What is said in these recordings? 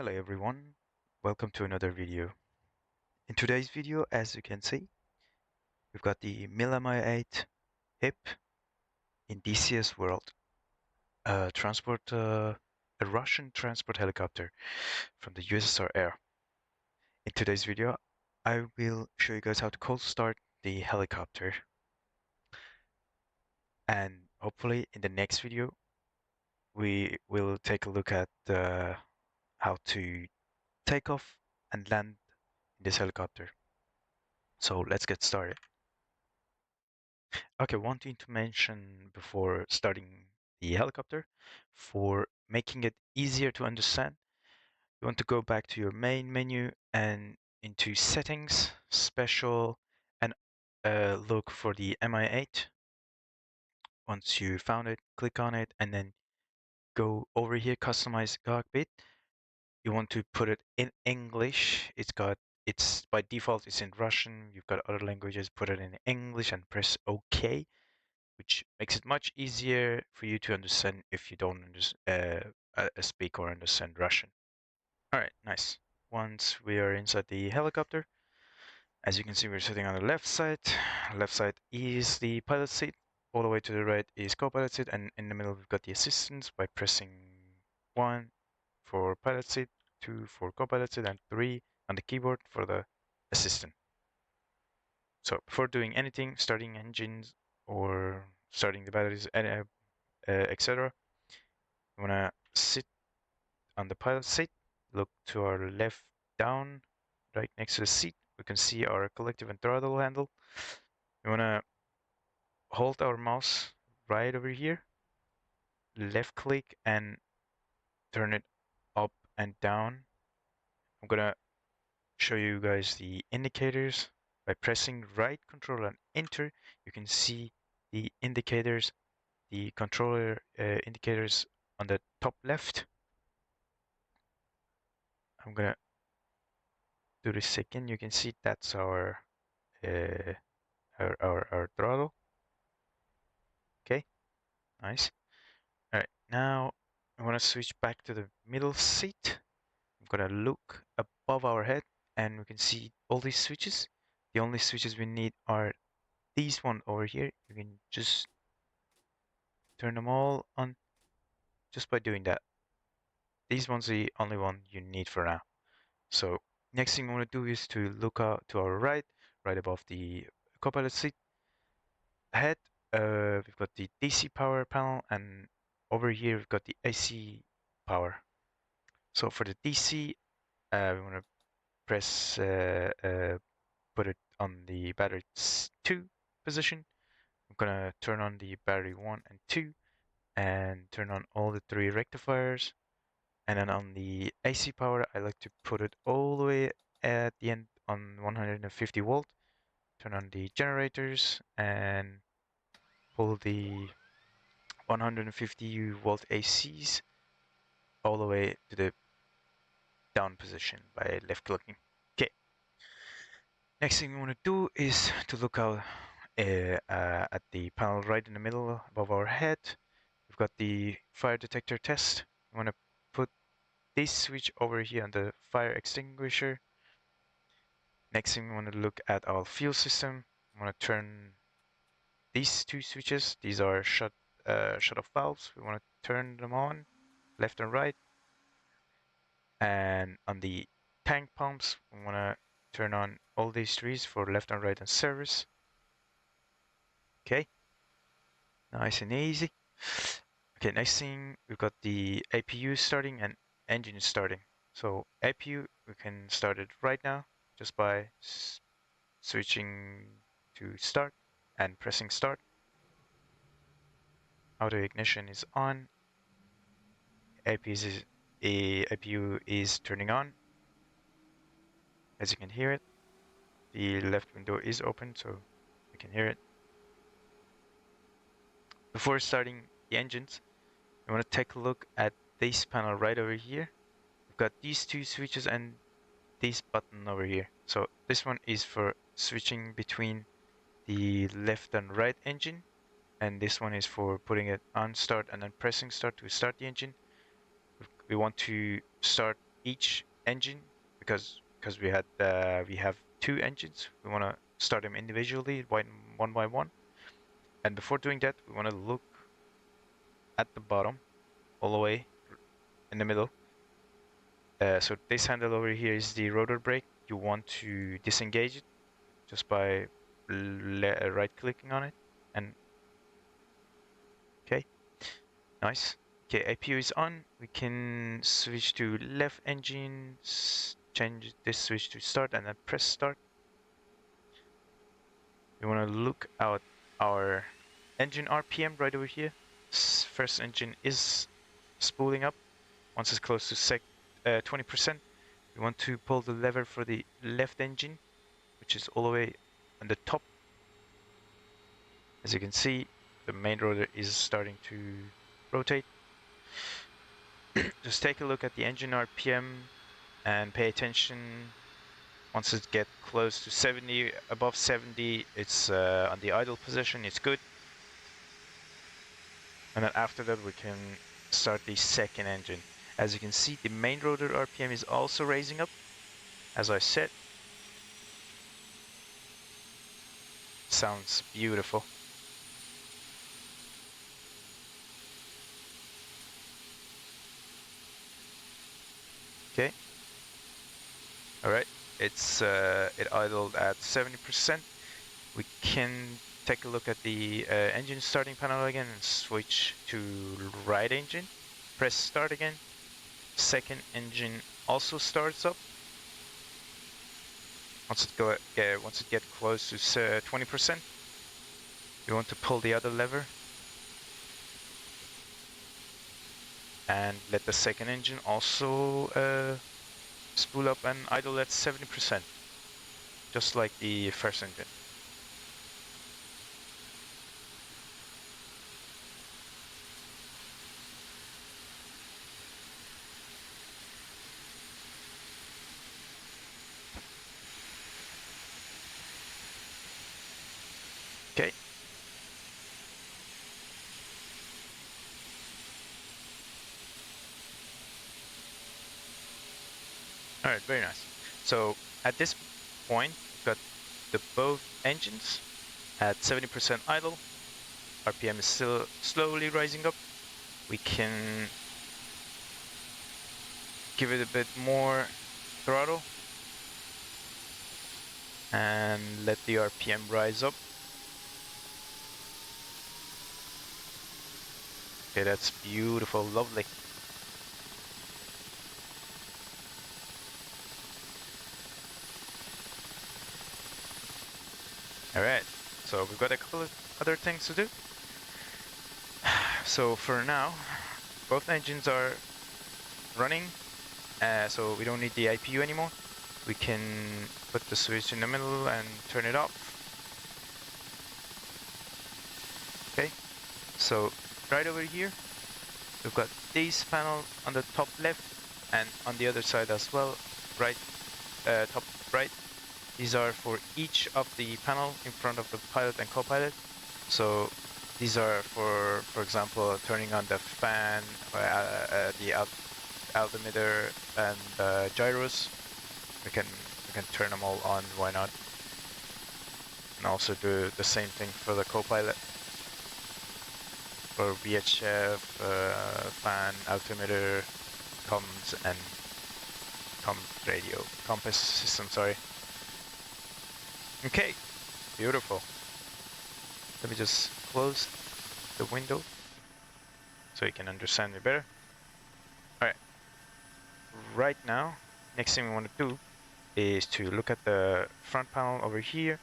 Hello everyone, welcome to another video. In today's video, as you can see, we've got the Mi-8 HIP in DCS world, a Russian transport helicopter from the USSR era. In today's video, I will show you guys how to cold start the helicopter, and hopefully in the next video, we will take a look at how to take off and land in this helicopter. So let's get started. Okay, one thing to mention before starting the helicopter, for making it easier to understand, you want to go back to your main menu and into settings, special, and look for the Mi-8. Once you found it, click on it, and then go over here, customize cockpit. You want to put it in English. It's by default it's in Russian. You've got other languages, put it in English and press OK, which makes it much easier for you to understand if you don't speak or understand Russian. All right, nice. Once we are inside the helicopter, as you can see, we're sitting on the left side. Left side is the pilot seat. All the way to the right is co-pilot seat, and in the middle we've got the assistants by pressing 1 for pilot seat, 2 for co-pilot seat, and 3 on the keyboard for the assistant. So before doing anything, starting engines or starting the batteries, etc., you want to sit on the pilot seat, look to our left down, right next to the seat. We can see our collective and throttle handle. We want to hold our mouse right over here, left click and turn it up and down. I'm gonna show you guys the indicators. By pressing right control and enter, you can see the indicators, the controller indicators on the top left. I'm gonna do this again. You can see that's uh, our throttle. Okay, nice. All right, now I want to switch back to the middle seat. I'm gonna look above our head and we can see all these switches. The only switches we need are these one over here. You can just turn them all on just by doing that. These ones are the only one you need for now. So next thing I want to do is to look out to our right, right above the co-pilot seat head. We've got the DC power panel, and over here we've got the AC power. So for the DC, we want to press put it on the battery 2 position. I'm gonna turn on the battery 1 and 2 and turn on all the 3 rectifiers. And then on the AC power, I like to put it all the way at the end on 150 volt. Turn on the generators and pull the 150 volt ACs all the way to the down position by left clicking. Okay. Next thing we want to do is to look out at the panel right in the middle above our head. We've got the fire detector test. We want to put this switch over here on the fire extinguisher. Next thing we want to look at our fuel system. We want to turn these 2 switches. These are shut off valves. We want to turn them on left and right. And on the tank pumps, we want to turn on all these 3s for left and right and service. Okay, nice and easy. Okay, next thing we've got the APU starting and engine starting. So APU, we can start it right now just by switching to start and pressing start. Auto ignition is on. APU is turning on. As you can hear it, the left window is open, so you can hear it. Before starting the engines, you want to take a look at this panel right over here. We've got these 2 switches and this button over here. So this one is for switching between the left and right engine, and this one is for putting it on start and then pressing start to start the engine. We want to start each engine because we have two engines. We want to start them individually, one by one. And before doing that, we want to look at the bottom, all the way in the middle. So this handle over here is the rotor brake. You want to disengage it just by right-clicking on it. And okay, nice. Okay, APU is on. We can switch to left engine, change this switch to start, and then press start. We want to look at our engine RPM right over here. First engine is spooling up. Once it's close to 20%, we want to pull the lever for the left engine, which is all the way on the top. As you can see, the main rotor is starting to rotate. Just take a look at the engine RPM and pay attention. Once it gets close to 70, above 70, it's on the idle position, it's good. And then after that, we can start the second engine. As you can see, the main rotor RPM is also raising up. As I said, sounds beautiful. Okay. All right. It idled at 70%. We can take a look at the engine starting panel again and switch to right engine. Press start again. Second engine also starts up. Once it get close to 20%, you want to pull the other lever and let the second engine also spool up and idle at 70%, just like the first engine. Okay. All right, very nice. So at this point, we've got the both engines at 70% idle. RPM is still slowly rising up. We can give it a bit more throttle and let the RPM rise up. Okay, that's beautiful, lovely. All right, so we've got a couple of other things to do. So for now, both engines are running, so we don't need the IPU anymore. We can put the switch in the middle and turn it off. Okay, so right over here, we've got this panel on the top left and on the other side as well, right, top right. These are for each of the panel in front of the pilot and co-pilot. So these are for example, turning on the fan, the altimeter and gyros. We can turn them all on, why not? And also do the same thing for the co-pilot. For VHF, fan, altimeter, comms, and compass system, sorry. Okay, beautiful. Let me just close the window so you can understand me better. All right, right now, next thing we want to do is to look at the front panel over here,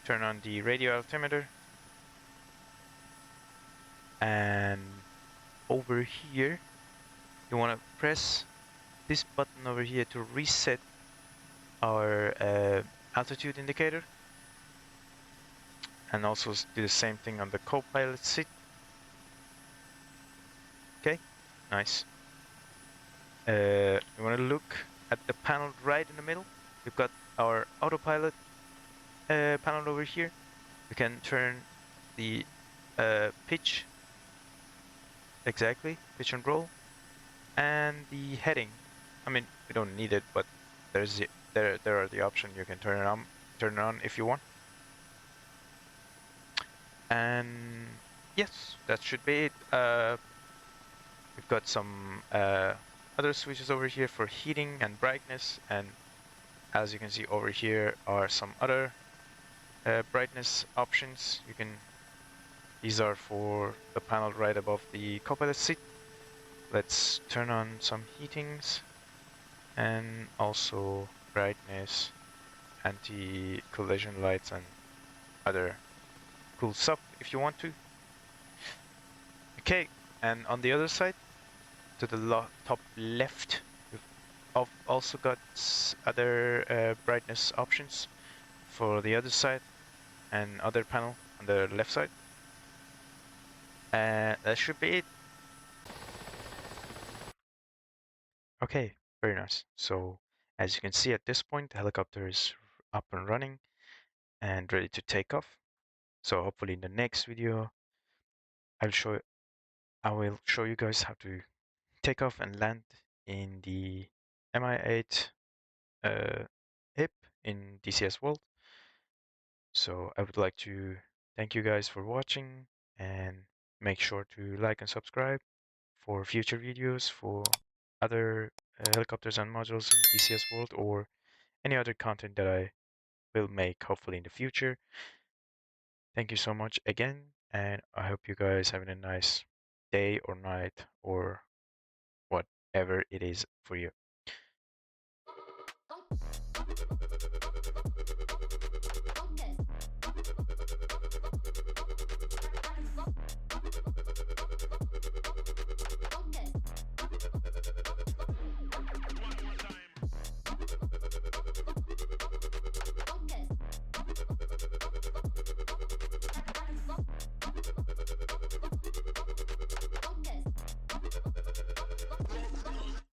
turn on the radio altimeter, and over here, you want to press this button over here to reset our altitude indicator, and also do the same thing on the co-pilot seat. Okay, nice. We want to look at the panel right in the middle. We've got our autopilot panel over here. We can turn the pitch, exactly, pitch and roll, and the heading I mean, you don't need it, but there are the option you can turn it on if you want. And yes, that should be it. We've got some other switches over here for heating and brightness, and as you can see over here are some other brightness options. These are for the panel right above the co-pilot seat. Let's turn on some heatings and also brightness, anti-collision lights, and other cool stuff if you want to. Okay, and on the other side, to the top left, we've also got other brightness options for the other side and other panel on the left side. That should be it. Okay, very nice. So as you can see at this point, the helicopter is up and running and ready to take off. So hopefully in the next video, I'll show I will show you guys how to take off and land in the Mi-8 HIP in DCS World. So I would like to thank you guys for watching and make sure to like and subscribe for future videos for other helicopters and modules in DCS World or any other content that I will make hopefully in the future. Thank you so much again, and I hope you guys having a nice day or night or whatever it is for you.